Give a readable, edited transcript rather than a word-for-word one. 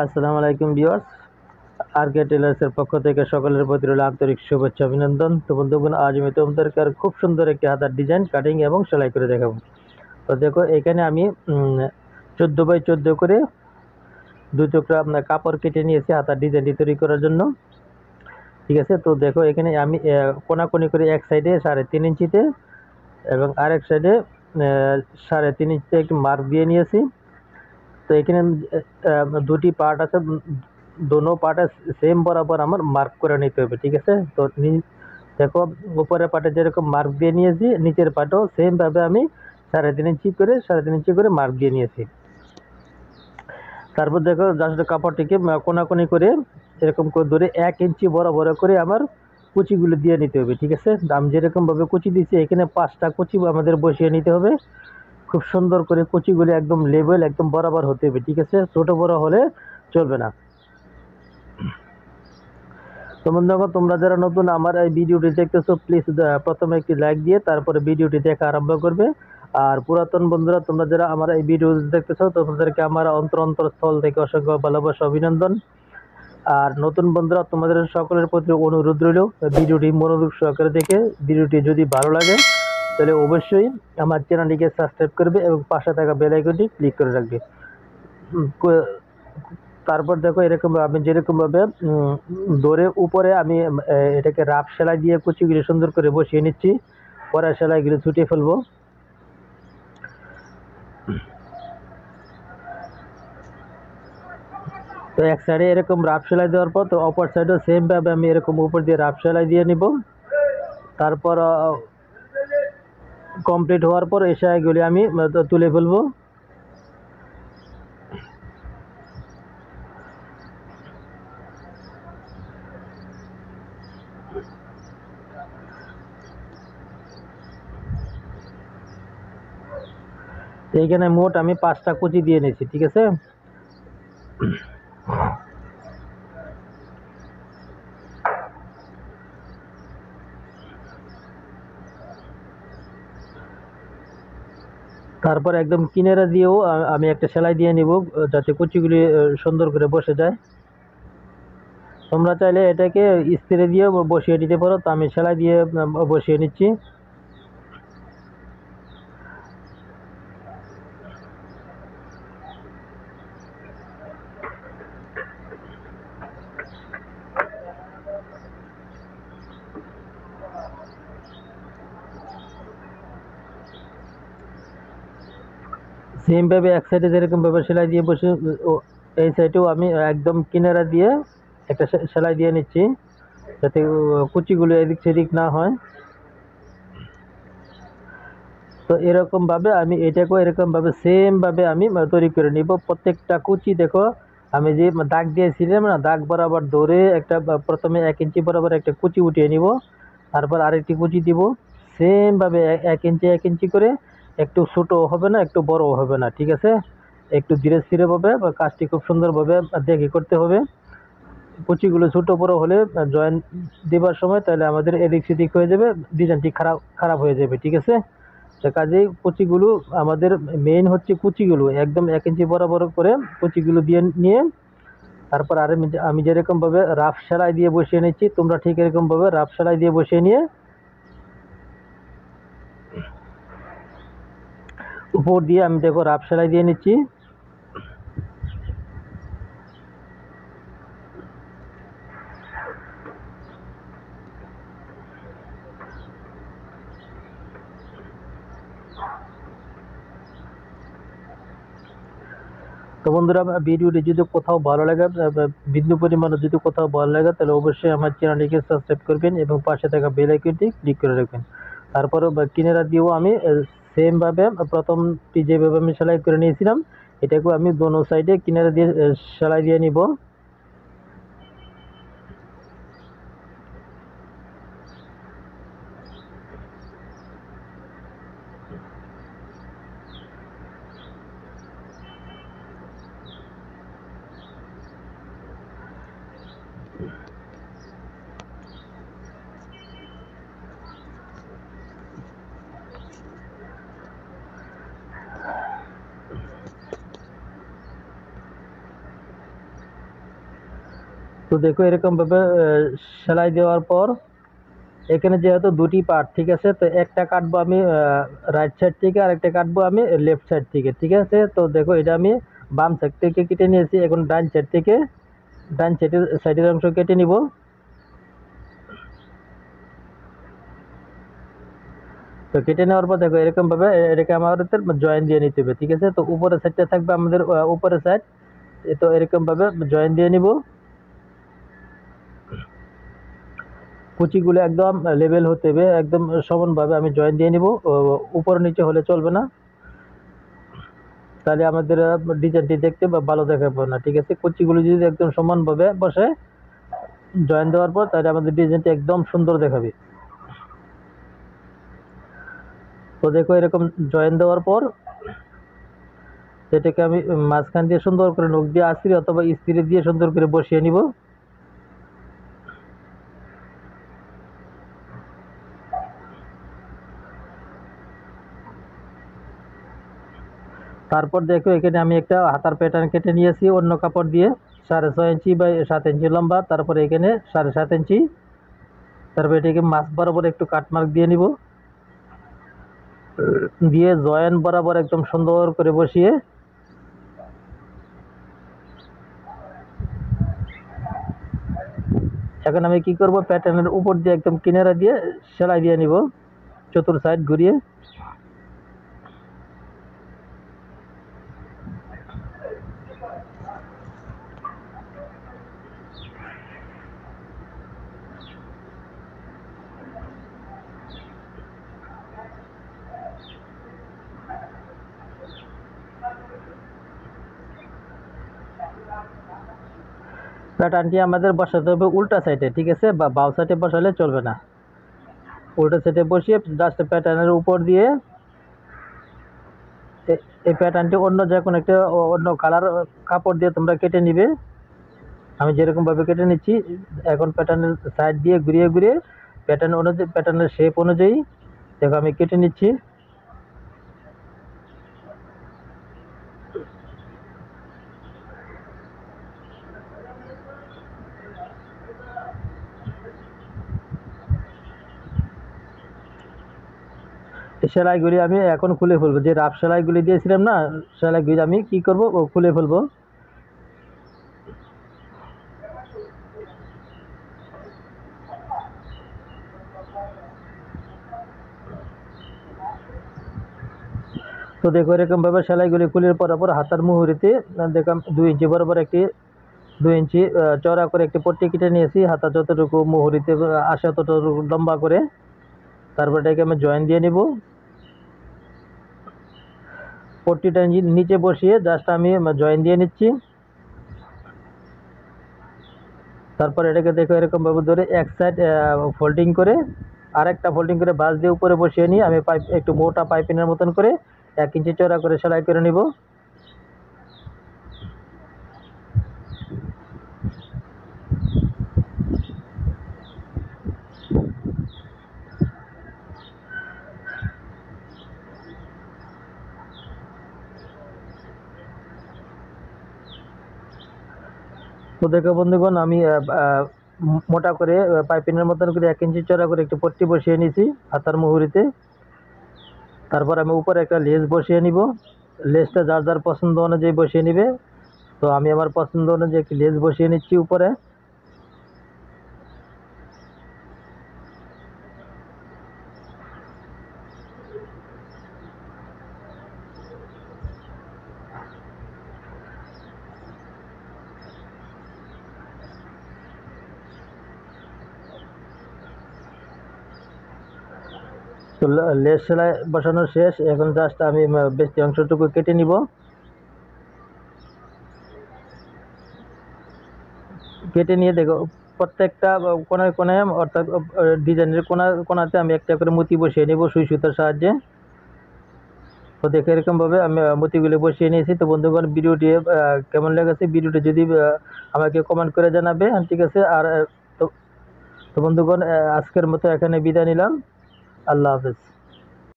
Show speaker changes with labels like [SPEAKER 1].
[SPEAKER 1] আসসালামু আলাইকুম ভিউয়ার্স। আরকে টেলার্সের পক্ষ থেকে সকলের প্রতি রইল আন্তরিক শুভেচ্ছা অভিনন্দন। তো বন্ধুগণ, আজ আমি তোমাদেরকে আর খুব সুন্দর একটি হাতার ডিজাইন কাটিং এবং সেলাই করে দেখাবো। তো দেখো, এখানে আমি 14x14 করে 2 টুকরা কাপড় কেটে নিয়েছি হাতার ডিজাইনটি তৈরি করার জন্য। ঠিক আছে, তো দেখো এখানে আমি কোনাকুনি করে এক সাইডে 3.5 ইঞ্চিতে এবং আরেক সাইডে 3.5 ইঞ্চিতে একটি মার্ক দিয়ে নিয়েছি। তো এখানে দুটি পার্ট আছে, দোনো পার্টে সেম বরাবর আমার মার্ক করে নিতে হবে। ঠিক আছে, তো দেখো উপরের পার্টে যেরকম মার্ক দিয়ে নিয়েছি, নিচের পার্টও সেমভাবে আমি 3.5 ইঞ্চি করে মার্ক দিয়ে নিয়েছি। তারপর দেখো জাস্ট কাপড়টিকে কোনাকুনি করে এরকম করে ধরে 1 ইঞ্চি বরাবর করে আমার কুচিগুলো দিয়ে নিতে হবে। ঠিক আছে, আমি যেরকমভাবে কুচি দিয়েছি এখানে 5টা কুচি আমাদের বসিয়ে নিতে হবে। খুব সুন্দর করে কুচিগুলি একদম লেভেল একদম বরাবর হতে হবে। ঠিক আছে, ছোট বড় হলে চলবে না। তো বন্ধুগণ, তোমরা যারা নতুন আমার এই ভিডিওটি দেখতেছো, প্লিজ প্রথমে একটি লাইক দিয়ে তারপরে ভিডিওটি দেখা আরম্ভ করবে। আর পুরাতন বন্ধুরা, তোমরা যারা আমার এই ভিডিও দেখতেছো, তোমাদেরকে আমার অন্তরস্থল থেকে অসংখ্য ভালোবাসা অভিনন্দন। আর নতুন বন্ধুরা, তোমাদের সকলের প্রতি অনুরোধ রইল ভিডিওটি মনোযোগ সহকারে দেখে ভিডিওটি যদি ভালো লাগে তাহলে অবশ্যই আমার চ্যানেলটিকে সাবস্ক্রাইব করবে এবং পাশে থাকা বেল আইকনটি ক্লিক করে রাখবে। তারপর দেখো এরকম আমি যেরকমভাবে ধরে উপরে আমি এটাকে রাফ সেলাই দিয়ে কুচিগুলি সুন্দর করে বসিয়ে নিচ্ছি। পরে সেলাইগুলি ছুটিয়ে ফেলবো। তো এক সাইডে এরকম রাফ সেলাই দেওয়ার পর তো অপর সাইডেও সেমভাবে আমি এরকম উপর দিয়ে রাফ সেলাই দিয়ে নিব। তারপর কমপ্লিট হওয়ার পর এই সেলাইগুলি আমি তুলে ফেলবো। এইখানে মোট আমি 5টা কুচি দিয়ে নিয়েছি। ঠিক আছে, তারপর একদম কিনারা দিয়েও আমি একটা সেলাই দিয়ে নিব যাতে কুচিগুলি সুন্দর করে বসে যায়। তোমরা চাইলে এটাকে স্প্রে দিয়েও বসিয়ে দিতে পারো, তো আমি সেলাই দিয়ে বসিয়ে নিচ্ছি। সেমভাবে এক সাইডে যেরকমভাবে সেলাই দিয়ে বসে এই সাইডেও আমি একদম কিনারা দিয়ে একটা সেলাই দিয়ে নিচ্ছি যাতে কুচিগুলো এদিক সেদিক না হয়। তো এরকমভাবে আমি এটাকেও এরকমভাবে সেমভাবে আমি তৈরি করে নিব। প্রত্যেকটা কুচি দেখো আমি যে দাগ দিয়েছিলাম না, দাগ বরাবর ধরে একটা প্রথমে 1 ইঞ্চি বরাবর একটা কুচি উঠিয়ে নিব, তারপর আরেকটি কুচি দিব সেমভাবে 1 ইঞ্চি 1 ইঞ্চি করে। একটু ছোটো হবে না, একটু বড়ও হবে না। ঠিক আছে, একটু ধীরে স্থিরভাবে কাজটি খুব সুন্দরভাবে দেখে করতে হবে। কুচিগুলো ছোটো বড়ো হলে জয়েন দেবার সময় তাহলে আমাদের এদিক সেদিক হয়ে যাবে, ডিজাইনটি খারাপ হয়ে যাবে। ঠিক আছে, তো কাজেই কুচিগুলো আমাদের মেইন হচ্ছে কুচিগুলো একদম 1 ইঞ্চি বরাবর করে কুচিগুলো দিয়ে নিয়ে তারপর আমি যেরকমভাবে রাফ সেলাই দিয়ে বসিয়ে নিচ্ছি, তোমরা ঠিক এরকমভাবে রাফ সেলাই দিয়ে বসিয়ে নিয়ে উপর দিয়ে আমি দেখো রাফ সেলাই দিয়ে নিচ্ছি। তো বন্ধুরা, ভিডিওটি যদি কোথাও ভালো লাগে, বিন্দু পরিমাণে যদি কোথাও ভালো লাগে তাহলে অবশ্যই আমার চ্যানেলটিকে সাবস্ক্রাইব করবেন এবং পাশে থাকা বেল আইকনটি ক্লিক করে রাখবেন। তারপরে কিনারা দিয়েও আমি সেমভাবে প্রথমটি যেভাবে আমি সেলাই করে নিয়েছিলাম এটাকেও আমি দোনো সাইডে কিনারা দিয়ে সেলাই দিয়ে নিব। তো দেখো এরকমভাবে সেলাই দেওয়ার পর এখানে যেহেতু দুটি পার্ট, ঠিক আছে, তো একটা কাটবো আমি রাইট সাইড থেকে, আর একটা কাটবো আমি লেফট সাইড থেকে, ঠিক আছে। তো দেখো এটা আমি বাম সাইড থেকে কেটে নিয়েছি, এখন ডান সাইড থেকে ডান সাইডের অংশ কেটে নিব। তো কেটে নেওয়ার পর দেখো এরকমভাবে এটাকে আমাদের জয়েন দিয়ে নিতে হবে, ঠিক আছে। তো উপরের সাইডটা থাকবে আমাদের উপরের সাইড, তো এরকমভাবে জয়েন দিয়ে নিব। কুচিগুলো একদম লেভেল হতে হবে, একদম সমানভাবে আমি জয়েন দিয়ে নিব, উপর নিচে হলে চলবে না, তাহলে আমাদের ডিজাইনটি দেখতে ভালো দেখাবে না, ঠিক আছে। কুচিগুলো যদি একদম সমানভাবে বসে জয়েন দেওয়ার পর, তাহলে আমাদের ডিজাইনটি একদম সুন্দর দেখাবে। তো দেখো এরকম জয়েন দেওয়ার পর এটাকে আমি মাঝখান দিয়ে সুন্দর করে নখ দিয়ে আঁচড়ে অথবা ইস্ত্রি দিয়ে সুন্দর করে বসিয়ে নিব। তারপর দেখো এখানে আমি একটা হাতার প্যাটার্ন কেটে নিয়েছি অন্য কাপড় দিয়ে, 6.5 ইঞ্চি বা 7 ইঞ্চি লম্বা, তারপরে এখানে 7.5 ইঞ্চি, তারপর এটাকে মাছ বরাবর একটু কাটমার্ক দিয়ে নিব, দিয়ে জয়েন বরাবর একদম সুন্দর করে বসিয়ে এখন আমি কি করব, প্যাটার্নের উপর দিয়ে একদম কিনারা দিয়ে সেলাই দিয়ে নিব চতুর সাইড ঘুরিয়ে। প্যাটার্নটি আমাদের বসাতে হবে উল্টা সাইডে, ঠিক আছে, বা বাউ সাইডে বসালে চলবে না। উল্টা সাইডে বসিয়ে জাস্ট প্যাটার্নের উপর দিয়ে এই প্যাটার্নটি অন্য যে কোনো একটা অন্য কালার কাপড় দিয়ে তোমরা কেটে নিবে। আমি যেরকমভাবে কেটে নিচ্ছি, এখন প্যাটার্নের সাইড দিয়ে ঘুরিয়ে ঘুরিয়ে প্যাটার্ন অনুযায়ী, প্যাটার্নের শেপ অনুযায়ী দেখো আমি কেটে নিচ্ছি। সেলাইগুলি আমি এখন খুলে ফেলবো, যে রাফ সেলাইগুলি দিয়েছিলাম না, সেলাইগুলি আমি কি করব, খুলে ফেলবো। তো দেখো এরকমভাবে সেলাইগুলি খুলে পরার হাতার মুহুরিতে দেখো 2 ইঞ্চি বরাবর একটি 2 ইঞ্চি চওড়া করে একটি পট্টি কেটে নিয়েছি, হাতা যতটুকু মুহুরিতে আসে ততটুকু লম্বা করে। তারপর এটাকে আমি জয়েন দিয়ে নিব, পট্টিটা নিচে বসিয়ে জাস্ট আমি জয়েন দিয়ে নিচ্ছি। তারপর এটাকে দেখো এরকমভাবে ধরে এক সাইড ফোল্ডিং করে আরেকটা ফোল্ডিং করে বাস দিয়ে উপরে বসিয়ে নিয়ে আমি পাইপ একটু মোটা পাইপিনের মতন করে 1 ইঞ্চি চওড়া করে সেলাই করে নিব। তো দেখো বন্ধুগণ আমি মোটা করে পাইপিনের মতন করে 1 ইঞ্চি চওড়া করে একটু পট্টি বসিয়ে নিয়েছি হাতার মুহুরিতে। তারপর আমি উপরে একটা লেস বসিয়ে নিব, লেসটা যার যার পছন্দ অনুযায়ী বসিয়ে নিবে। তো আমি আমার পছন্দ অনুযায়ী একটি লেস বসিয়ে নিচ্ছি উপরে। তো লেস সেলাই বসানো শেষ, এখন জাস্ট আমি বেশি অংশটুকু কেটে নিব। কেটে নিয়ে দেখো প্রত্যেকটা কোনায় কোনায় অর্থাৎ ডিজাইনের কোনাতে আমি একটা করে মতি বসিয়ে নেব সুই সুতার সাহায্যে। তো দেখে এরকমভাবে আমি মতিগুলো বসিয়ে নিয়েছি। তো বন্ধুগণ ভিডিওটি কেমন লেগেছে, ভিডিওটি যদি আমাকে কমেন্ট করে জানাবে, ঠিক আছে। আর তো বন্ধুগণ আজকের মতো এখানে বিদায় নিলাম, আল্লাহ হাফেজ।